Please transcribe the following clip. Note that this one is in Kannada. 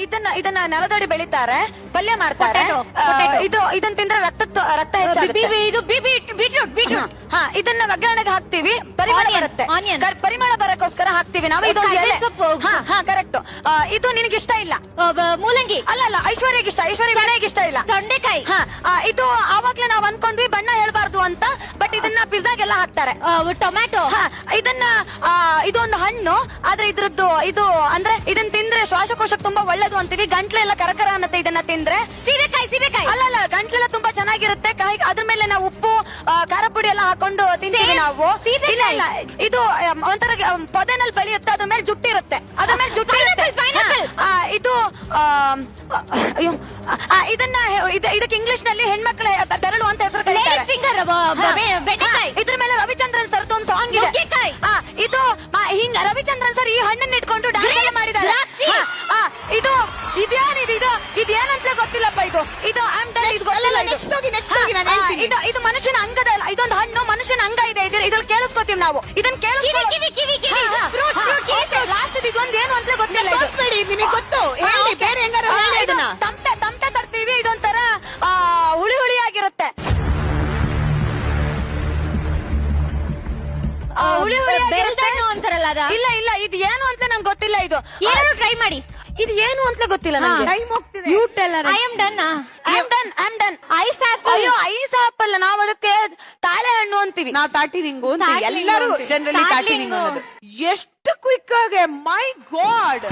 ಇದನ್ನ ನೆಲದಡಿ ಬೆಳಿತಾರೆ, ಪಲ್ಯ ಮಾಡ್ತಾರೆ. ಇದನ್ನ ತಿಂದ್ರೆ ರಕ್ತ ಹೆಚ್ಚಾಗುತ್ತೆ. ಇದನ್ನ ಒಗ್ಗರಣೆಗೆ ಹಾಕ್ತಿವಿ, ಪರಿಮಳ ಬರುತ್ತೆ. ಪರಿಮಳ ಬರಕ್ಕೋಸ್ಕರ ಹಾಕ್ತಿವಿ ನಾವು. ಇದು ಕರೆಕ್ಟ್. ಇದು ನಿನಗೆ ಇಷ್ಟ ಇಲ್ಲ. ಮೂಲಂಗಿ ಅಲ್ಲ, ಐಶ್ವರ್ಯಗೆ ಇಷ್ಟ. ಐಶ್ವರ್ಯಗೆ ಇಷ್ಟ ಇಲ್ಲ. ತೊಂಡೆಕಾಯಿ. ಇದು ಆವಾಗ್ಲೇ ನಾವ್ ಅನ್ಕೊಂಡ್ವಿ ಬಣ್ಣ ಹೇಳ್ಬಾರ್ದು ಅಂತ, ಬಟ್ ಇದನ್ನ ಪಿಜ್ಜಾಗೆಲ್ಲ ಹಾಕ್ತಾರೆ. ಟೊಮ್ಯಾಟೊ. ಇದೊಂದು ಹಣ್ಣು, ಆದ್ರೆ ಇದ್ರದ್ದು ಇದು ಅಂದ್ರೆ ಇದನ್ನ ತಿಂದ್ರೆ ಶ್ವಾಸಕೋಶಕ್ಕೆ ತುಂಬಾ ಒಳ್ಳೇದು ಅಂತೀವಿ. ಗಂಟ್ಲೆಲ್ಲ ಕರಕರ ಅನ್ನತ್ತೆ ಇದನ್ನ ತಿಂದ್ರೆ. ಸೀಬೆಕಾಯಿ. ಅಲ್ಲ, ಗಂಟ್ಲೆಲ್ಲ ತುಂಬಾ ಚೆನ್ನಾಗಿರುತ್ತೆ. ಅದ್ರ ಮೇಲೆ ನಾವು ಉಪ್ಪು, ಖಾರ ಪುಡಿ ಎಲ್ಲ ಹಾಕೊಂಡು ತಿಂತೀವಿ ನಾವು. ಇಲ್ಲ, ಇದು ಒಂಥರ ಪೊದೆನಲ್ಲಿ ಬೆಳೆಯುತ್ತೆ, ಅದ್ರ ಮೇಲೆ ಜುಟ್ಟಿರುತ್ತೆ. ಇದು ಇದಕ್ಕೆ ಇಂಗ್ಲಿಷ್ ನಲ್ಲಿ ಹೆಣ್ಮಕ್ಳ ಬೆರಳು ಅಂತ ಹೆಸರು ಕರೀತಾರೆ. ಇದ್ರ ಮೇಲೆ ರವಿಚಂದ್ರನ್ ಸರ್ದು ಒಂದು ಸಾಂಗ್ ಇದೆ. ಇದು ಹಿಂಗ ರವಿಚಂದ್ರನ್ ಸರ್ ಈ ಹಣ್ಣನ್ನ ಇಟ್ಕೊಂಡು ಡ್ಯಾನ್ಸ್ ಎಲ್ಲ ಮಾಡಿದ್ದಾರೆ. ಇದು ಏನಂತ ಗೊತ್ತಿಲ್ಲಪ್ಪ. ಇದು ಇದು ಮನುಷ್ಯನ ಅಂಗದ, ಇದೊಂದು ಹಣ್ಣು ಮನುಷ್ಯನ ಅಂಗ ಇದೆ. ಇದ್ರಲ್ಲಿ ಕೇಳಿಸ್ಕೊತೀವಿ ನಾವು. ಇದನ್ನ ಲಾಸ್ಟ್ ಇದೊಂದು ಏನು ಅಂತ ಗೊತ್ತಿಲ್ಲ. ನಿಮಗೆ ಗೊತ್ತು, ಬೇರೆ ತಮಟೆ ತರ್ತೀವಿ. ಇದೊಂಥರ ಹುಳಿ ಆಗಿರುತ್ತೆ. ಅಂತಾರಲ್ಲ. ಇಲ್ಲ, ಇದು ಏನು ಅಂತ ನಂಗೆ ಗೊತ್ತಿಲ್ಲ. ಇದು ಏನಾದ್ರು ಟ್ರೈ ಮಾಡಿ. ಇದು ಏನು ಅಂತ ಗೊತ್ತಿಲ್ಲ ನಂಗೆ. Ice apple. ಅಯ್ಯೋ, ಐಸ್ ಆಪಲ್ ನಾವು ಅದಕ್ಕೆ ತಾಳೆ ಹಣ್ಣು ಅಂತೀವಿ. ನಾವು ತಾಟಿ ನಿಂಗು ಅಂತೀವಿ. ಎಲ್ಲರೂ ಜನರಲಿ ತಾಟಿ ನಿಂಗು. ಎಷ್ಟು ಕ್ವಿಕ್ ಆಗಿ, ಮೈ ಗಾಡ್.